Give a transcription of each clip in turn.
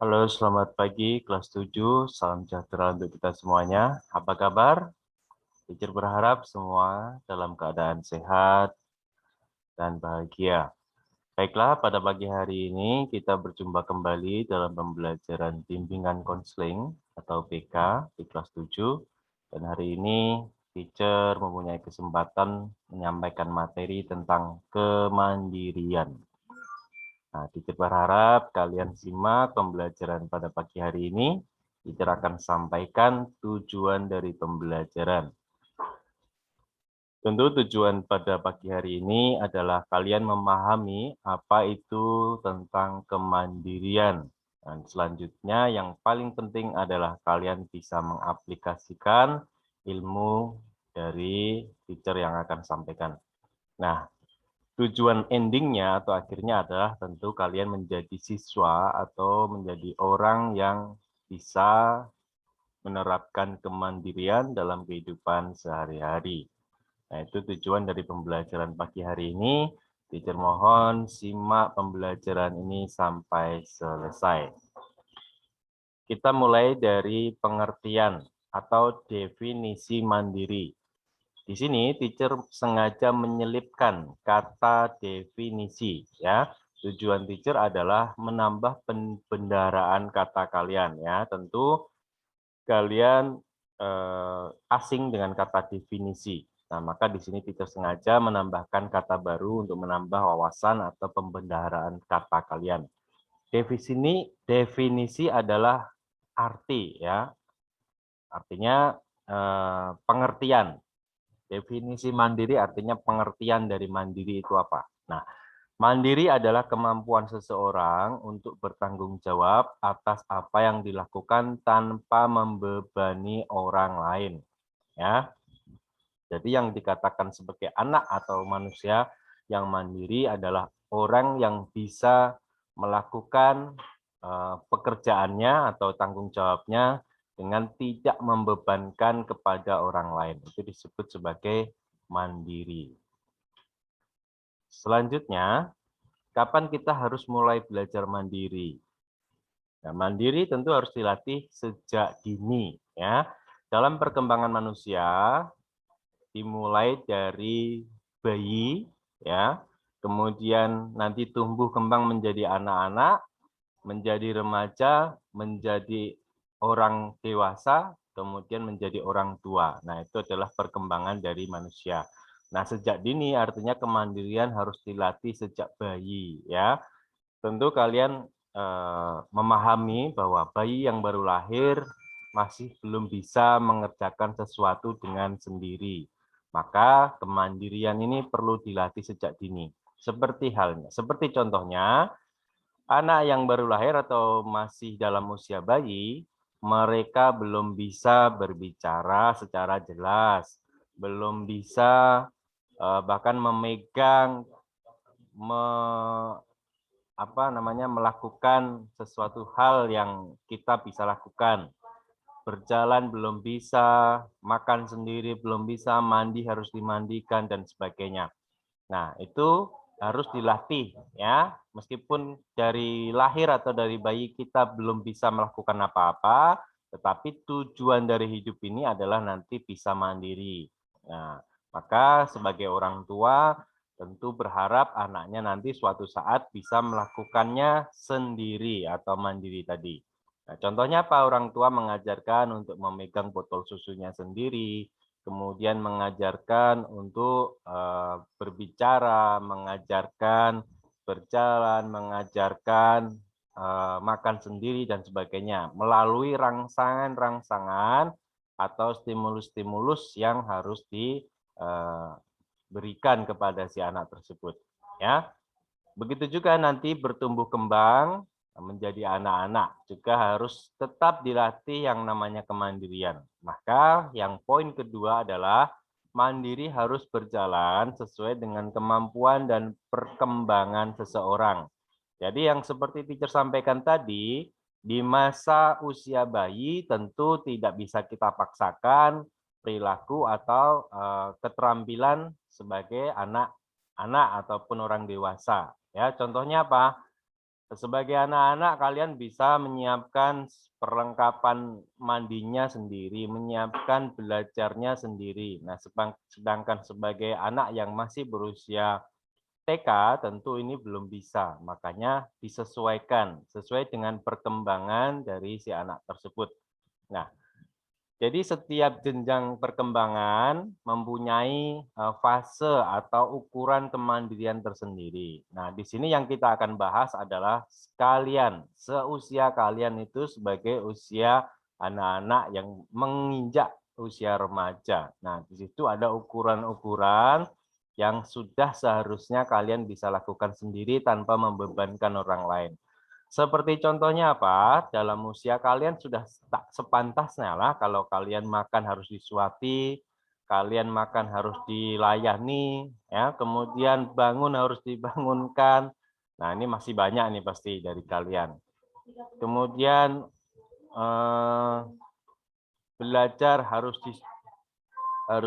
Halo, selamat pagi kelas 7. Salam sejahtera untuk kita semuanya. Apa kabar? Teacher berharap semua dalam keadaan sehat dan bahagia. Baiklah, pada pagi hari ini kita berjumpa kembali dalam pembelajaran bimbingan konseling atau BK di kelas 7. Dan hari ini teacher mempunyai kesempatan menyampaikan materi tentang kemandirian. Nah, Teacher berharap kalian simak pembelajaran pada pagi hari ini. Teacher akan sampaikan tujuan dari pembelajaran. Tentu tujuan pada pagi hari ini adalah kalian memahami apa itu tentang kemandirian. Dan selanjutnya yang paling penting adalah kalian bisa mengaplikasikan ilmu dari teacher yang akan sampaikan. Nah, tujuan endingnya atau akhirnya adalah tentu kalian menjadi siswa atau menjadi orang yang bisa menerapkan kemandirian dalam kehidupan sehari-hari. Nah, itu tujuan dari pembelajaran pagi hari ini. Teacher mohon simak pembelajaran ini sampai selesai. Kita mulai dari pengertian atau definisi mandiri. Di sini teacher sengaja menyelipkan kata definisi ya. Tujuan teacher adalah menambah pembendaraan kata kalian ya. Tentu kalian asing dengan kata definisi. Nah, maka di sini teacher sengaja menambahkan kata baru untuk menambah wawasan atau pembendaharaan kata kalian. Definisi adalah arti ya. Artinya pengertian. Definisi mandiri artinya pengertian dari mandiri itu apa. Nah, mandiri adalah kemampuan seseorang untuk bertanggung jawab atas apa yang dilakukan tanpa membebani orang lain. Ya, jadi yang dikatakan sebagai anak atau manusia yang mandiri adalah orang yang bisa melakukan pekerjaannya atau tanggung jawabnya dengan tidak membebankan kepada orang lain. Itu disebut sebagai mandiri. Selanjutnya, kapan kita harus mulai belajar mandiri? Nah, mandiri tentu harus dilatih sejak dini, ya. Dalam perkembangan manusia, dimulai dari bayi, ya, kemudian nanti tumbuh kembang menjadi anak-anak, menjadi remaja, menjadi orang dewasa, kemudian menjadi orang tua. Nah, itu adalah perkembangan dari manusia. Nah, sejak dini artinya kemandirian harus dilatih sejak bayi, ya. Tentu kalian memahami bahwa bayi yang baru lahir masih belum bisa mengerjakan sesuatu dengan sendiri. Maka kemandirian ini perlu dilatih sejak dini. Seperti contohnya, anak yang baru lahir atau masih dalam usia bayi, mereka belum bisa berbicara secara jelas, belum bisa bahkan memegang melakukan sesuatu hal yang kita bisa lakukan. Berjalan belum bisa, makan sendiri belum bisa, mandi harus dimandikan dan sebagainya. Nah, itu harus dilatih ya. Meskipun dari lahir atau dari bayi kita belum bisa melakukan apa-apa, tetapi tujuan dari hidup ini adalah nanti bisa mandiri. Nah, maka sebagai orang tua tentu berharap anaknya nanti suatu saat bisa melakukannya sendiri atau mandiri tadi. Nah, contohnya apa? Orang tua mengajarkan untuk memegang botol susunya sendiri, kemudian mengajarkan untuk berbicara, mengajarkan berjalan, mengajarkan makan sendiri dan sebagainya melalui rangsangan-rangsangan atau stimulus-stimulus yang harus diberikan kepada si anak tersebut. Ya, begitu juga nanti bertumbuh kembang menjadi anak-anak juga harus tetap dilatih yang namanya kemandirian. Maka yang poin kedua adalah mandiri harus berjalan sesuai dengan kemampuan dan perkembangan seseorang. Jadi yang seperti teacher sampaikan tadi, di masa usia bayi tentu tidak bisa kita paksakan perilaku atau keterampilan sebagai anak ataupun orang dewasa. Ya, contohnya apa? Sebagai anak-anak, kalian bisa menyiapkan perlengkapan mandinya sendiri, menyiapkan belajarnya sendiri. Nah, sedangkan sebagai anak yang masih berusia TK, tentu ini belum bisa. Makanya disesuaikan, sesuai dengan perkembangan dari si anak tersebut. Nah, jadi setiap jenjang perkembangan mempunyai fase atau ukuran kemandirian tersendiri. Nah, di sini yang kita akan bahas adalah kalian, seusia kalian itu sebagai usia anak-anak yang menginjak usia remaja. Nah, di situ ada ukuran-ukuran yang sudah seharusnya kalian bisa lakukan sendiri tanpa membebankan orang lain. Seperti contohnya apa? Dalam usia kalian sudah tak sepantasnya lah kalau kalian makan harus disuapi, kalian makan harus dilayani, ya, kemudian bangun harus dibangunkan. Nah, ini masih banyak nih pasti dari kalian. Kemudian belajar harus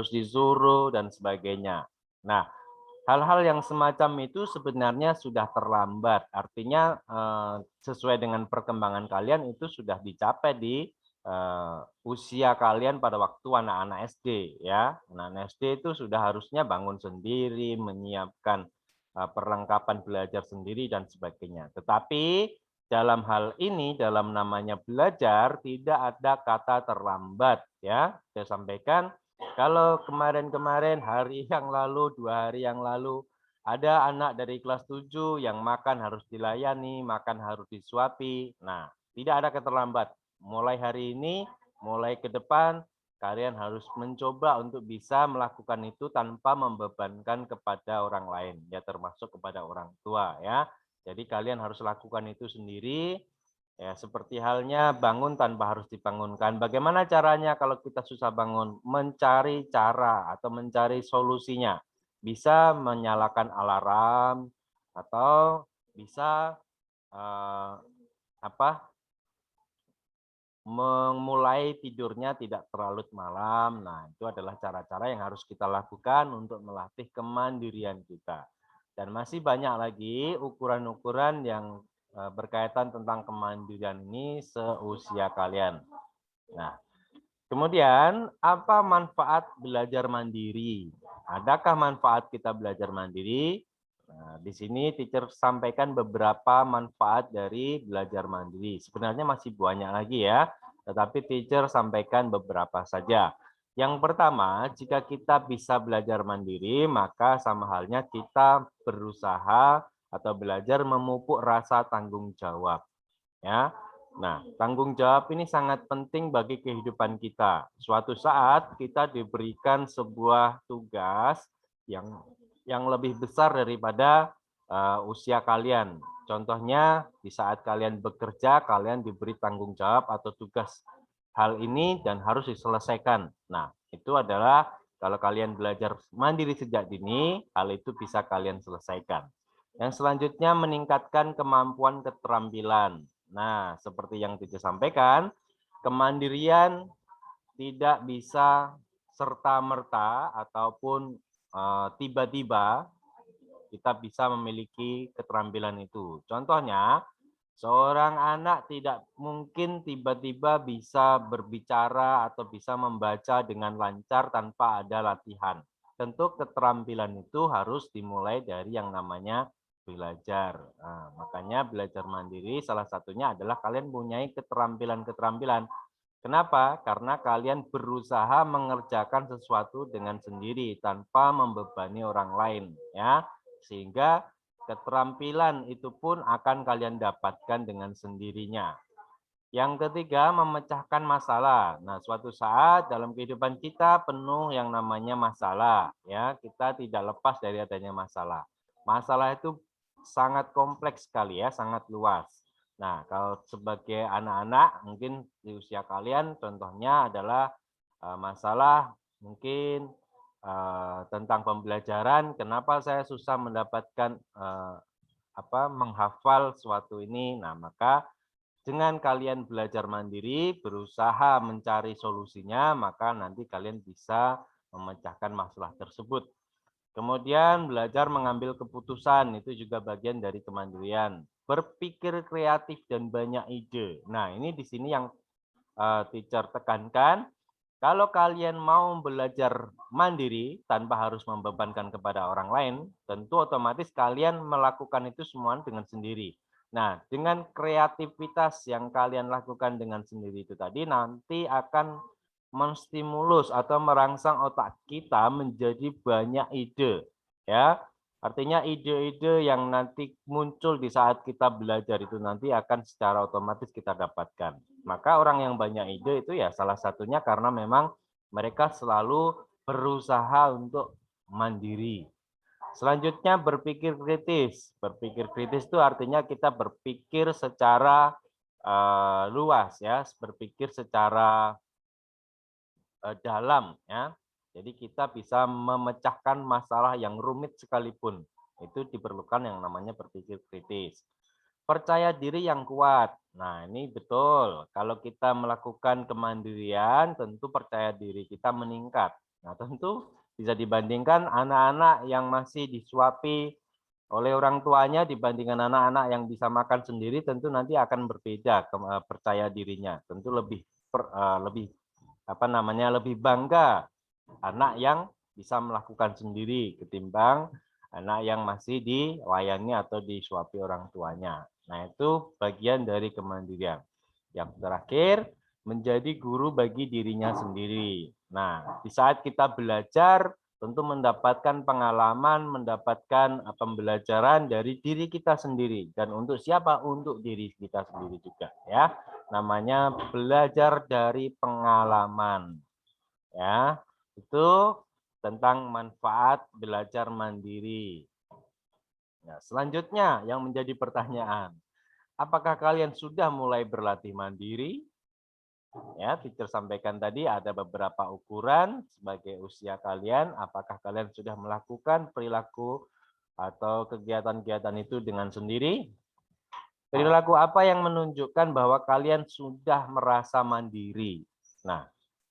disuruh dan sebagainya. Nah, hal-hal yang semacam itu sebenarnya sudah terlambat. Artinya sesuai dengan perkembangan kalian itu sudah dicapai di usia kalian pada waktu anak-anak SD ya. Anak-anak SD itu sudah harusnya bangun sendiri, menyiapkan perlengkapan belajar sendiri dan sebagainya. Tetapi dalam hal ini, dalam namanya belajar, tidak ada kata terlambat ya. Saya sampaikan kalau kemarin-kemarin hari yang lalu, 2 hari yang lalu, ada anak dari kelas 7 yang makan harus dilayani, makan harus disuapi. Nah, tidak ada keterlambat. Mulai hari ini, mulai ke depan, kalian harus mencoba untuk bisa melakukan itu tanpa membebankan kepada orang lain, ya termasuk kepada orang tua ya. Jadi kalian harus lakukan itu sendiri. Ya, seperti halnya bangun tanpa harus dibangunkan. Bagaimana caranya kalau kita susah bangun? Mencari cara atau mencari solusinya. Bisa menyalakan alarm atau bisa eh, memulai tidurnya tidak terlalu malam. Nah, itu adalah cara-cara yang harus kita lakukan untuk melatih kemandirian kita. Dan masih banyak lagi ukuran-ukuran yang berkaitan tentang kemandirian ini seusia kalian. Nah, kemudian apa manfaat belajar mandiri? Adakah manfaat kita belajar mandiri? Nah, di sini teacher sampaikan beberapa manfaat dari belajar mandiri. Sebenarnya masih banyak lagi ya, tetapi teacher sampaikan beberapa saja. Yang pertama, jika kita bisa belajar mandiri, maka sama halnya kita berusaha atau belajar memupuk rasa tanggung jawab. Ya, nah, tanggung jawab ini sangat penting bagi kehidupan kita. Suatu saat kita diberikan sebuah tugas yang lebih besar daripada usia kalian. Contohnya, di saat kalian bekerja, kalian diberi tanggung jawab atau tugas hal ini dan harus diselesaikan. Nah, itu adalah kalau kalian belajar mandiri sejak dini, hal itu bisa kalian selesaikan. Yang selanjutnya meningkatkan kemampuan keterampilan. Nah, seperti yang Tice sampaikan, kemandirian tidak bisa serta-merta ataupun tiba-tiba kita bisa memiliki keterampilan itu. Contohnya, seorang anak tidak mungkin tiba-tiba bisa berbicara atau bisa membaca dengan lancar tanpa ada latihan. Tentu keterampilan itu harus dimulai dari yang namanya belajar. Nah, makanya belajar mandiri salah satunya adalah kalian mempunyai keterampilan-keterampilan. Kenapa? Karena kalian berusaha mengerjakan sesuatu dengan sendiri tanpa membebani orang lain, ya. Sehingga keterampilan itu pun akan kalian dapatkan dengan sendirinya. Yang ketiga, memecahkan masalah. Nah, suatu saat dalam kehidupan kita penuh yang namanya masalah, ya. Kita tidak lepas dari adanya masalah. Masalah itu sangat kompleks sekali ya, sangat luas. Nah, kalau sebagai anak-anak mungkin di usia kalian contohnya adalah masalah mungkin tentang pembelajaran, kenapa saya susah mendapatkan menghafal suatu ini. Nah, maka dengan kalian belajar mandiri, berusaha mencari solusinya, maka nanti kalian bisa memecahkan masalah tersebut. Kemudian belajar mengambil keputusan, itu juga bagian dari kemandirian. Berpikir kreatif dan banyak ide. Nah, ini di sini yang teacher tekankan, kalau kalian mau belajar mandiri tanpa harus membebankan kepada orang lain, tentu otomatis kalian melakukan itu semua dengan sendiri. Nah, dengan kreativitas yang kalian lakukan dengan sendiri itu tadi nanti akan menstimulus atau merangsang otak kita menjadi banyak ide, ya. Artinya ide-ide yang nanti muncul di saat kita belajar itu nanti akan secara otomatis kita dapatkan. Maka orang yang banyak ide itu ya salah satunya karena memang mereka selalu berusaha untuk mandiri. Selanjutnya berpikir kritis. Berpikir kritis itu artinya kita berpikir secara luas ya, berpikir secara dalam ya. Jadi kita bisa memecahkan masalah yang rumit sekalipun. Itu diperlukan yang namanya berpikir kritis. Percaya diri yang kuat. Nah, ini betul. Kalau kita melakukan kemandirian, tentu percaya diri kita meningkat. Nah, tentu bisa dibandingkan anak-anak yang masih disuapi oleh orang tuanya dibandingkan anak-anak yang bisa makan sendiri, tentu nanti akan berbeda percaya dirinya. Tentu lebih lebih bangga anak yang bisa melakukan sendiri ketimbang anak yang masih dilayani atau disuapi orang tuanya. Nah, itu bagian dari kemandirian. Yang terakhir, menjadi guru bagi dirinya sendiri. Nah, di saat kita belajar, tentu mendapatkan pengalaman, mendapatkan pembelajaran dari diri kita sendiri. Dan untuk siapa? Untuk diri kita sendiri juga, ya. Namanya belajar dari pengalaman. Ya, itu tentang manfaat belajar mandiri. Nah, selanjutnya yang menjadi pertanyaan, apakah kalian sudah mulai berlatih mandiri? Ya, teacher sampaikan tadi ada beberapa ukuran sebagai usia kalian, apakah kalian sudah melakukan perilaku atau kegiatan-kegiatan itu dengan sendiri? Perilaku apa yang menunjukkan bahwa kalian sudah merasa mandiri? Nah,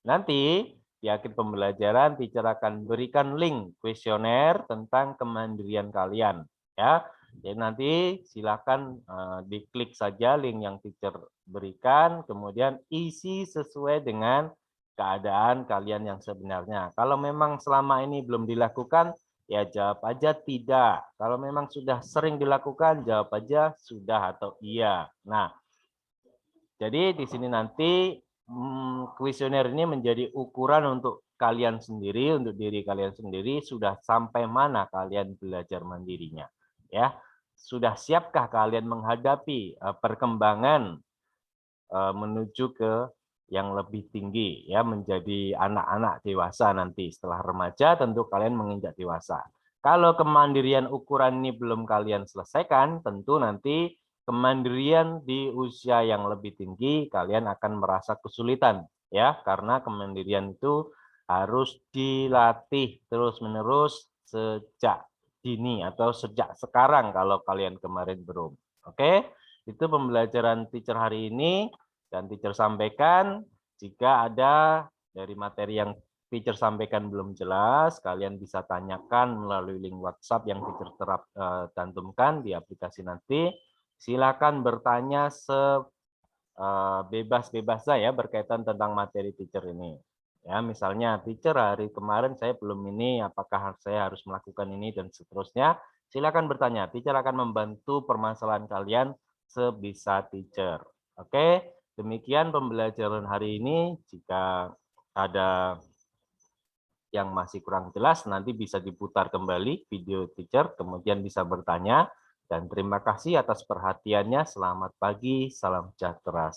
nanti di akhir pembelajaran teacher akan berikan link kuesioner tentang kemandirian kalian, ya. Jadi nanti silakan diklik saja link yang teacher berikan, kemudian isi sesuai dengan keadaan kalian yang sebenarnya. Kalau memang selama ini belum dilakukan, ya jawab aja tidak. Kalau memang sudah sering dilakukan, jawab aja sudah atau iya. Nah, jadi di sini nanti kuesioner ini menjadi ukuran untuk kalian sendiri, untuk diri kalian sendiri, sudah sampai mana kalian belajar mandirinya. Ya, sudah siapkah kalian menghadapi perkembangan menuju ke yang lebih tinggi, ya, menjadi anak-anak dewasa nanti. Setelah remaja tentu kalian menginjak dewasa. Kalau kemandirian ukuran ini belum kalian selesaikan, tentu nanti kemandirian di usia yang lebih tinggi kalian akan merasa kesulitan, ya, karena kemandirian itu harus dilatih terus-menerus sejak dini atau sejak sekarang kalau kalian kemarin belum. Oke, itu pembelajaran teacher hari ini dan teacher sampaikan jika ada dari materi yang teacher sampaikan belum jelas, kalian bisa tanyakan melalui link WhatsApp yang teacher cantumkan di aplikasi nanti. Silakan bertanya sebebas-bebasnya ya berkaitan tentang materi teacher ini. Ya, misalnya teacher hari kemarin saya belum ini, apakah saya harus melakukan ini dan seterusnya. Silakan bertanya, teacher akan membantu permasalahan kalian sebisa teacher. Oke, demikian pembelajaran hari ini. Jika ada yang masih kurang jelas, nanti bisa diputar kembali video teacher, kemudian bisa bertanya. Dan terima kasih atas perhatiannya. Selamat pagi, salam sejahtera.